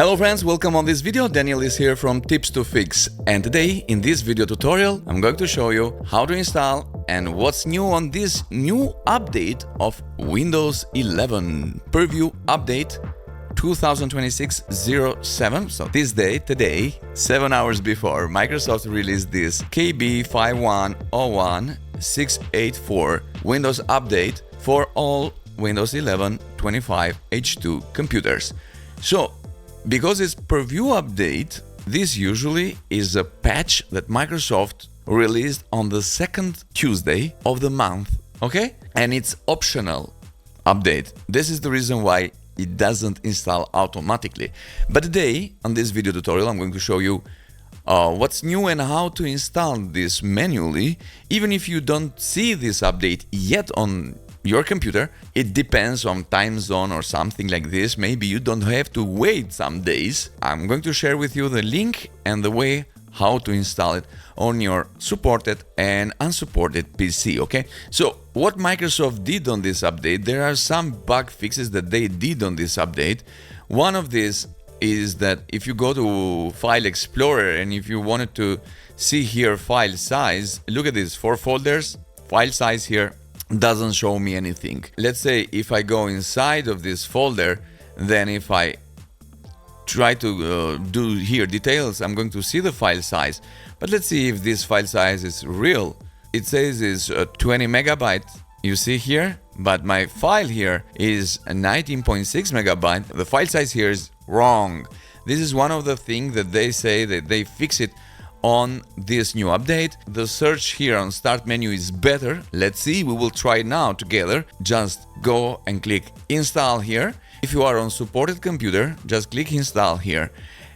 Hello friends, welcome on this video. Daniel is here from Tips to Fix, and today in this video tutorial I'm going to show you how to install and what's new on this new update of Windows 11 Preview Update 2026-07. So this day, today, 7 hours before, Microsoft released this KB5101684 Windows Update for all Windows 11 25H2 computers. So because it's preview update, this usually is a patch that Microsoft released on the second Tuesday of the month, okay? And it's optional update. This is the reason why it doesn't install automatically. But today, on this video tutorial, I'm going to show you what's new and how to install this manually. Even if you don't see this update yet on your computer, it depends on time zone or something like this. Maybe you don't have to wait some days. I'm going to share with you the link and the way how to install it on your supported and unsupported PC, okay? So what Microsoft did on this update, there are some bug fixes that they did on this update. One of these is that if you go to File Explorer and if you wanted to see here file size, look at this, 4 folders, file size here doesn't show me anything. Let's say if I go inside of this folder, then if I try to do here details, I'm going to see the file size. But let's see if this file size is real. It says is 20 megabyte, you see here, but my file here is 19.6 megabyte. The file size here is wrong. This is one of the things that they say that they fix it on this new update. The search here on start menu is better. Let's see, we will try it now together. Just go and click install here. If you are on supported computer, just click install here.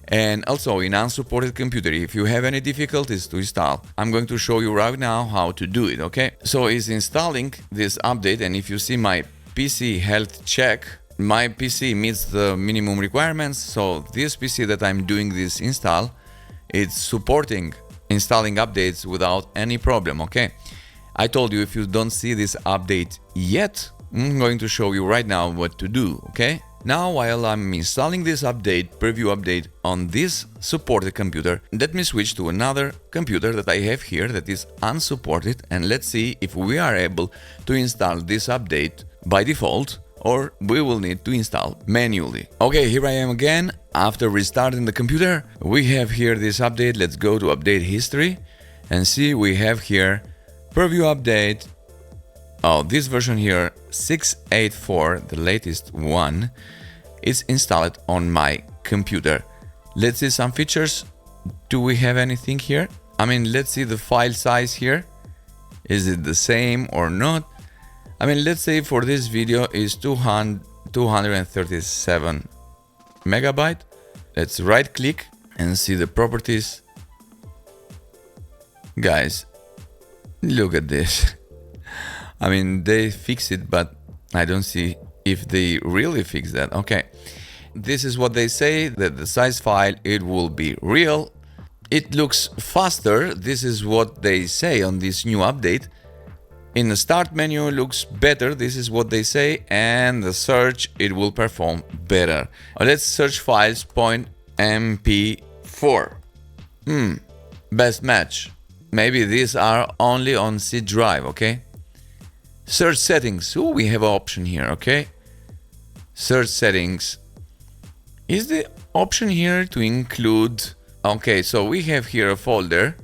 And also in unsupported computer, if you have any difficulties to install, I'm going to show you right now how to do it, okay? So it's installing this update, and if you see my PC health check, my PC meets the minimum requirements. So this PC that I'm doing this install, it's supporting installing updates without any problem, okay? I told you if you don't see this update yet, I'm going to show you right now what to do, okay? Now, while I'm installing this update, preview update on this supported computer, let me switch to another computer that I have here that is unsupported, and let's see if we are able to install this update by default or we will need to install manually. Okay, here I am again. After restarting the computer, we have here this update. Let's go to update history and see we have here preview update. Oh, this version here, 684, the latest one, is installed on my computer. Let's see some features. Do we have anything here? I mean, let's see the file size here. Is it the same or not? I mean, let's say for this video is 237 megabyte. Let's right click and see the properties. Guys, look at this. I mean, they fix it, but I don't see if they really fix that. Okay, this is what they say, that the size file, it will be real. It looks faster. This is what they say on this new update. In the start menu, looks better. This is what they say. And the search, it will perform better. Let's search files, .mp4. Best match. Maybe these are only on C drive, okay? Search settings. Oh, we have an option here, okay? Search settings. Is the option here to include... Okay, so we have here a folder.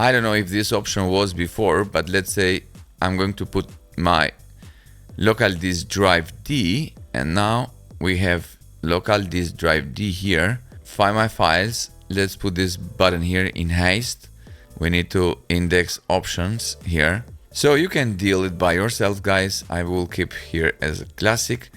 I don't know if this option was before, but let's say I'm going to put my local disk drive D, and now we have local disk drive D here. Find my files. Let's put this button here in haste. We need to index options here. So you can deal it by yourself, guys. I will keep here as a classic.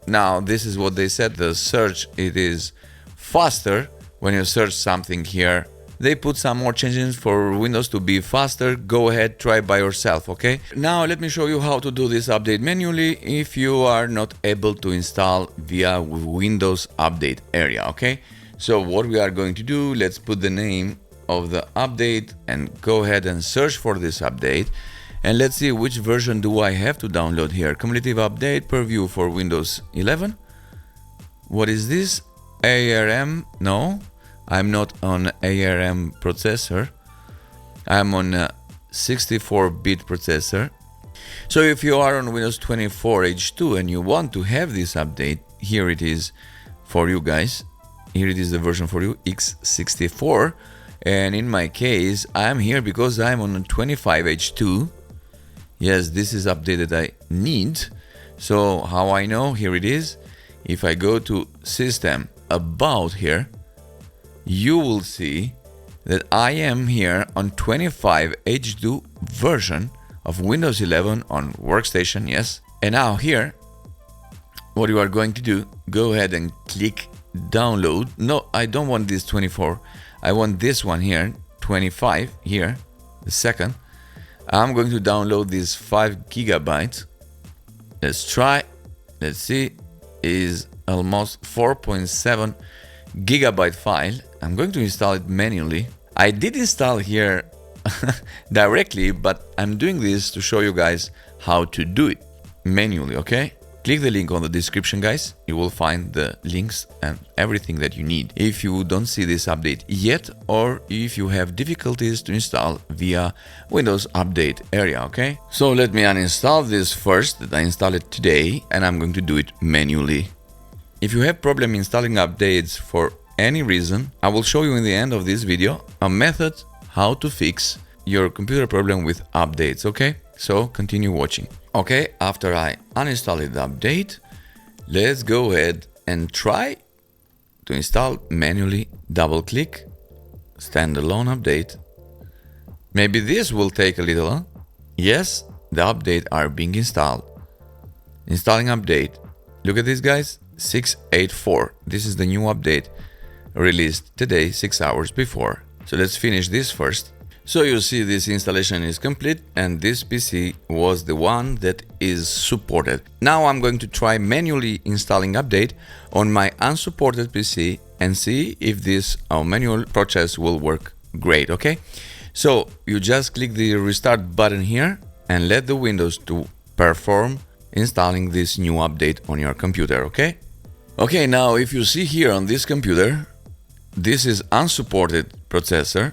Now, this is what they said. The search, it is faster when you search something here. They put some more changes for Windows to be faster. Go ahead, try by yourself, okay? Now let me show you how to do this update manually if you are not able to install via Windows Update area, okay? So what we are going to do, let's put the name of the update and go ahead and search for this update. And let's see which version do I have to download here. Cumulative update preview for Windows 11. What is this? ARM, no, I'm not on ARM processor. I'm on a 64-bit processor. So if you are on Windows 24 H2 and you want to have this update, here it is for you guys. Here it is the version for you, X64. And in my case, I'm here because I'm on 25 H2. Yes, this is update that I need. So how I know? Here it is. If I go to System, About here, you will see that I am here on 25 H2 version of Windows 11 on workstation, yes. And now here, what you are going to do, go ahead and click download. No, I don't want this 24. I want this one here, 25 here, the second. I'm going to download this 5 gigabytes. Let's try. Let's see. Is almost 4.7 gigabyte file. I'm going to install it manually. I did install here directly, but I'm doing this to show you guys how to do it manually, okay? Click the link on the description, guys. You will find the links and everything that you need. If you don't see this update yet, or if you have difficulties to install via Windows Update area, okay? So let me uninstall this first, that I installed it today, and I'm going to do it manually. If you have problem installing updates for any reason, I will show you in the end of this video a method how to fix your computer problem with updates, okay? So continue watching. Okay, after I uninstalled the update, let's go ahead and try to install manually. Double click, standalone update. Maybe this will take a little, huh? Yes, the update are being installed. Installing update. Look at this, guys, 684. This is the new update released today, 6 hours before. So let's finish this first. So you see this installation is complete and this PC was the one that is supported. Now I'm going to try manually installing update on my unsupported PC and see if this manual process will work great, okay? So you just click the restart button here and let the Windows to perform installing this new update on your computer, okay? Okay, now if you see here on this computer, this is unsupported processor.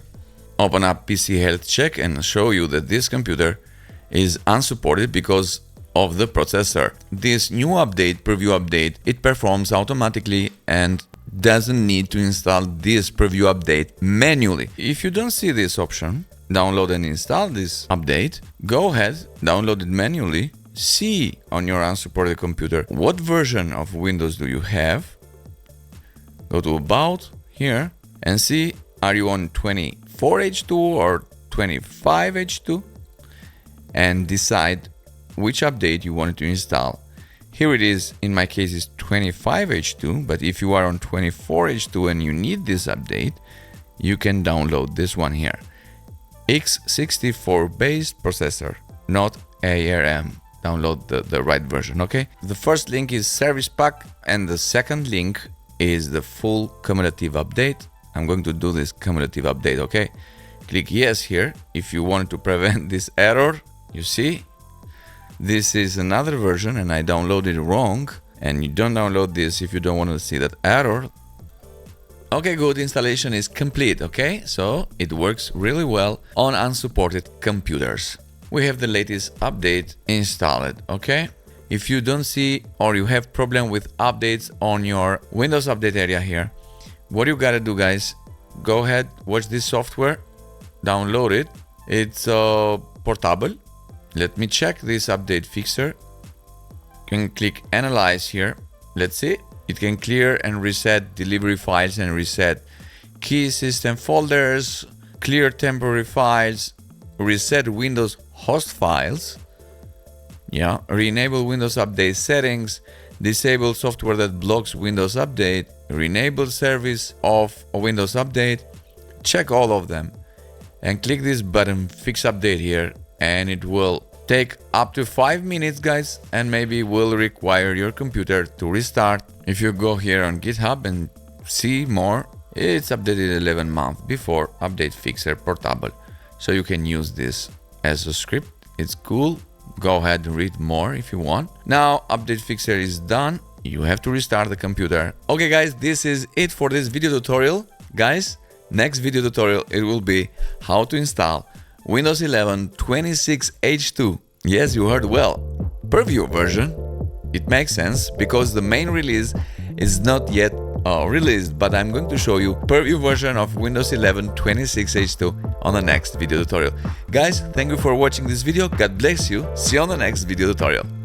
Open up PC health check and show you that this computer is unsupported because of the processor. This new update, preview update, it performs automatically and doesn't need to install this preview update manually. If you don't see this option, download and install this update, go ahead, download it manually, see on your unsupported computer what version of Windows do you have, go to About here and see, are you on 24 H2 or 25 H2, and decide which update you want to install. Here it is, in my case is 25 H2, but if you are on 24 H2 and you need this update, you can download this one here. X64 based processor, not ARM. Download the right version, okay? The first link is service pack and the second link is the full cumulative update. I'm going to do this cumulative update, okay? Click yes here if you want to prevent this error. You see, this is another version and I downloaded wrong, and you don't download this if you don't want to see that error. Okay, good, installation is complete, okay? So it works really well on unsupported computers. We have the latest update installed, okay? If you don't see or you have problem with updates on your Windows Update area here, what you gotta do, guys, go ahead, watch this software, download it. It's portable. Let me check this update fixer. You can click analyze here. Let's see. It can clear and reset delivery files and reset key system folders, clear temporary files, reset Windows host files. Yeah, re-enable Windows Update settings, disable software that blocks Windows Update, re-enable service of Windows Update. Check all of them and click this button, fix update here, and it will take up to 5 minutes, guys, and maybe will require your computer to restart. If you go here on GitHub and see more, it's updated 11 months before update fixer portable, so you can use this as a script. It's cool. Go ahead and read more if you want. Now update fixer is done. you have to restart the computer. Okay guys, this is it for this video tutorial. Guys, next video tutorial, it will be how to install Windows 11 26H2. Yes, you heard well. Preview version. It makes sense because the main release is not yet released, but I'm going to show you preview version of Windows 11 26H2 on the next video tutorial. Guys, thank you for watching this video. God bless you. See you on the next video tutorial.